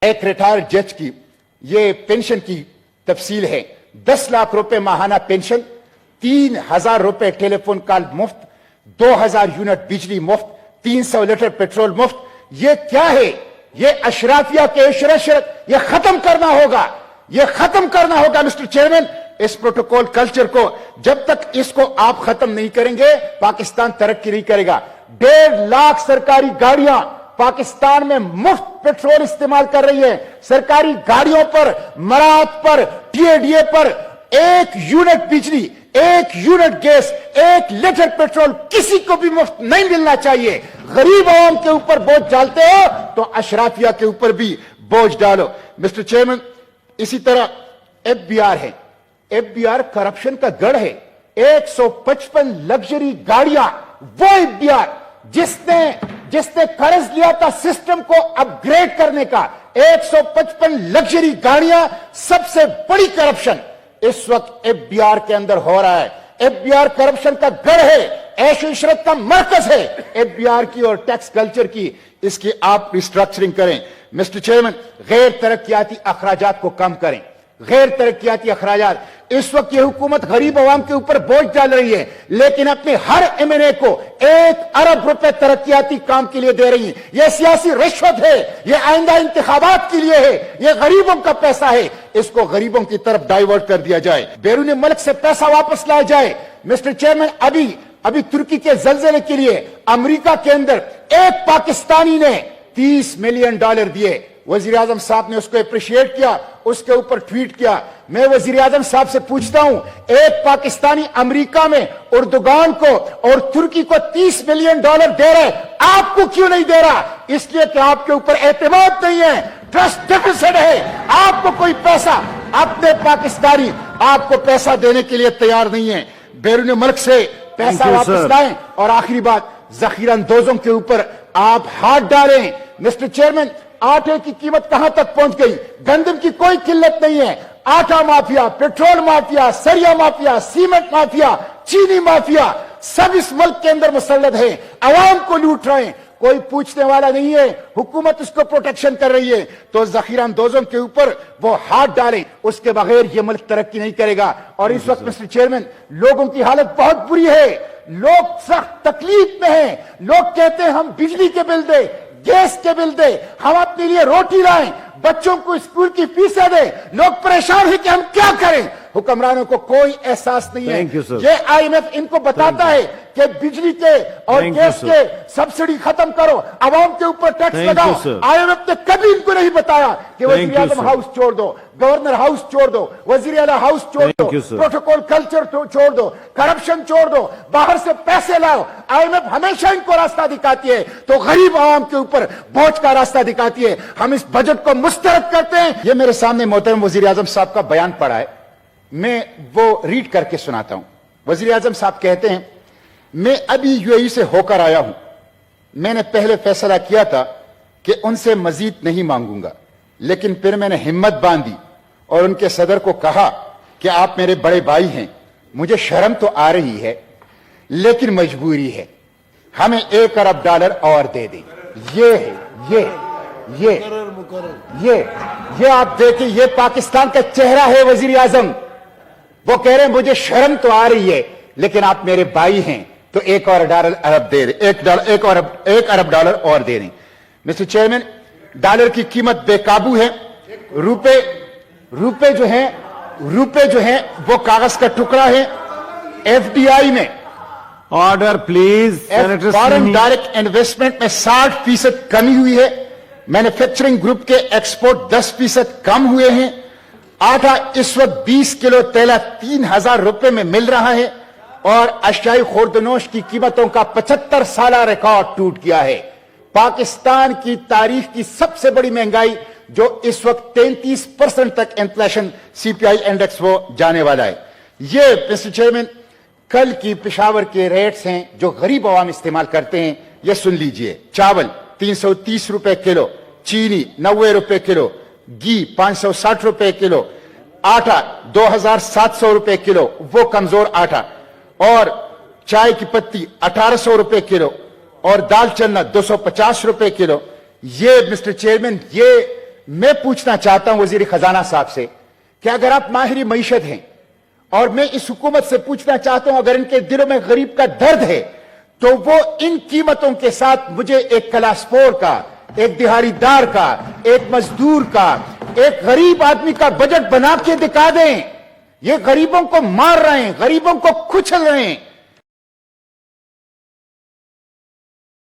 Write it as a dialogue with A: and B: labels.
A: एक रिटायर्ड जज की ये पेंशन की तफसील है। 10 लाख रुपए माहाना पेंशन, 3,000 रुपए टेलीफोन कॉल मुफ्त, 2,000 यूनिट बिजली मुफ्त, 300 लीटर पेट्रोल मुफ्त। ये क्या है? ये अशराफिया के इशरत, ये खत्म करना होगा, ये खत्म करना होगा मिस्टर चेयरमैन। इस प्रोटोकॉल कल्चर को जब तक इसको आप खत्म नहीं करेंगे, पाकिस्तान तरक्की नहीं करेगा। 1.5 लाख सरकारी गाड़ियां पाकिस्तान में मुफ्त पेट्रोल इस्तेमाल कर रही है। सरकारी गाड़ियों पर, मरात पर, टीएडीए पर 1 यूनिट बिजली, 1 यूनिट गैस, 1 लीटर पेट्रोल किसी को भी मुफ्त नहीं मिलना चाहिए। गरीब आवाम के ऊपर बोझ डालते हो तो अशराफिया के ऊपर भी बोझ डालो। मिस्टर चेयरमैन, इसी तरह एफबीआर है। एफबीआर करप्शन का गढ़ है। 155 लग्जरी गाड़ियां, वो एफबीआर जिसने कर्ज लिया था सिस्टम को अपग्रेड करने का, 155 लग्जरी गाड़ियां, सबसे बड़ी करप्शन इस वक्त एफबीआर के अंदर हो रहा है। एफबीआर करप्शन का गढ़ है, ऐश इशरत का मरकज है एफबीआर की और टैक्स कल्चर की। इसकी आप रिस्ट्रक्चरिंग करें। मिस्टर चेयरमैन, गैर तरक्याती अखराजात को कम करें। गैर तरक्याती अखराजात, इस वक्त ये हुकूमत गरीब आवाम के ऊपर बोझ डाल रही है, लेकिन अपने हर एमएनए को 1 अरब रुपए तरक्याती काम के लिए दे रही है। यह सियासी रिश्वत है, यह आइंदा इंतखाबात के लिए है, यह गरीबों का पैसा है। इसको गरीबों की तरफ डाइवर्ट कर दिया जाए, बैरून मुल्क से पैसा वापस लाया जाए। मिस्टर चेयरमैन, अभी तुर्की के जलजले के लिए अमेरिका के अंदर एक पाकिस्तानी ने $30 मिलियन दिए। वजीर आजम साहब ने उसको अप्रिशिएट किया, उसके ऊपर ट्वीट किया। मैं वजीर आजम साहब से पूछता हूं, एक पाकिस्तानी अमेरिका में उर्दुगान को और तुर्की को $30 मिलियन दे रहे, आपको क्यों नहीं दे रहा? इसलिए कि आपके ऊपर एतमाद नहीं है, ट्रस्ट डेफिसिट है। आपको कोई पैसा, अपने पाकिस्तानी आपको पैसा देने के लिए तैयार नहीं है। बैरून मुल्क से पैसा वापस लाएं। और आखिरी बात, जखीरा अंदोजों के ऊपर आप हाथ डालें। मिस्टर चेयरमैन, आटे की कीमत कहां तक पहुंच गई? गंदम की कोई किल्लत नहीं है। आटा माफिया, पेट्रोल माफिया, सरिया माफिया, सीमेंट माफिया, चीनी माफिया, सब इस मुल्क के अंदर मुसल्लत है, अवाम को लूट रहे हैं। कोई पूछने वाला नहीं है, हुकूमत उसको प्रोटेक्शन कर रही है। तो जखीरा अंदोजों के ऊपर वो हाथ डालें, उसके बगैर ये मुल्क तरक्की नहीं करेगा। और इस वक्त मिस्टर चेयरमैन, लोगों की हालत बहुत बुरी है, लोग सख्त तकलीफ में हैं। लोग कहते हैं हम बिजली के बिल दे, गैस के बिल दे, हम अपने लिए रोटी लाएं, बच्चों को स्कूल की फीसें दे। लोग परेशान हैं कि हम क्या करें। हुक्मरानों को कोई एहसास नहीं है। ये आईएमएफ इनको बताता है कि बिजली के और गैस के सब्सिडी खत्म करो, अवाम के ऊपर टैक्स लगाओ। आईएमएफ ने कभी इनको नहीं बताया कि वजीर आजम हाउस छोड़ दो, गवर्नर हाउस छोड़ दो, वजीर आला हाउस छोड़ दो, प्रोटोकॉल कल्चर छोड़ दो, करप्शन छोड़ दो, बाहर से पैसे लाओ। आईएमएफ हमेशा इनको रास्ता दिखाती है तो गरीब आवाम के ऊपर बोझ का रास्ता दिखाती है। हम इस बजट को मुस्तरद करते हैं। ये मेरे सामने मोहतरम वजीर आजम साहब का बयान पड़ा है, मैं वो रीड करके सुनाता हूं। वजीर आजम साहब कहते हैं, मैं अभी यूएई से होकर आया हूं। मैंने पहले फैसला किया था कि उनसे मजीद नहीं मांगूंगा, लेकिन फिर मैंने हिम्मत बांधी और उनके सदर को कहा कि आप मेरे बड़े भाई हैं, मुझे शर्म तो आ रही है लेकिन मजबूरी है, हमें $1 अरब और दे दें। ये आप देखिए, ये पाकिस्तान का चेहरा है वजीर आजम। वो कह रहे हैं मुझे शर्म तो आ रही है लेकिन आप मेरे भाई हैं तो $1 अरब दे दें, $1 अरब और दे दें। मिस्टर चेयरमैन, डॉलर की कीमत बेकाबू है। रुपए जो है वो कागज का टुकड़ा है। एफडीआई में,
B: order please,
A: foreign direct investment में 60% कमी हुई है। मैन्युफैक्चरिंग ग्रुप के एक्सपोर्ट 10% कम हुए हैं। आटा इस वक्त 20 किलो तेला 3,000 रुपए में मिल रहा है और अशियाई खुर्दनोश की कीमतों का 75 साल रिकॉर्ड टूट गया है। पाकिस्तान की तारीख की सबसे बड़ी महंगाई जो इस वक्त 33% तक इन्फ्लेशन सीपीआई इंडेक्स वो जाने वाला है। ये मिस्टर चेयरमैन कल की पेशावर के रेट्स हैं जो गरीब आवाम इस्तेमाल करते हैं। ये सुन लीजिए, चावल 330 रुपए किलो, चीनी 90 रुपए किलो, घी 560 रुपए किलो, आटा 2,700 रुपए किलो, वो कमजोर आटा, और चाय की पत्ती 1,800 रुपए किलो, और दाल चना 250 रुपए किलो। ये मिस्टर चेयरमैन, ये میں پوچھنا چاہتا ہوں وزیر خزانہ صاحب سے کہ اگر آپ ماہر معیشت ہیں اور میں اس حکومت سے پوچھنا چاہتا ہوں اگر ان کے دلوں میں غریب کا درد ہے تو وہ ان قیمتوں کے ساتھ مجھے ایک کلاس 4 کا، ایک دہاڑی دار کا، ایک مزدور کا، ایک غریب آدمی کا بجٹ بنا کے دکھا دیں. یہ غریبوں کو مار رہے ہیں، غریبوں کو کچل رہے ہیں.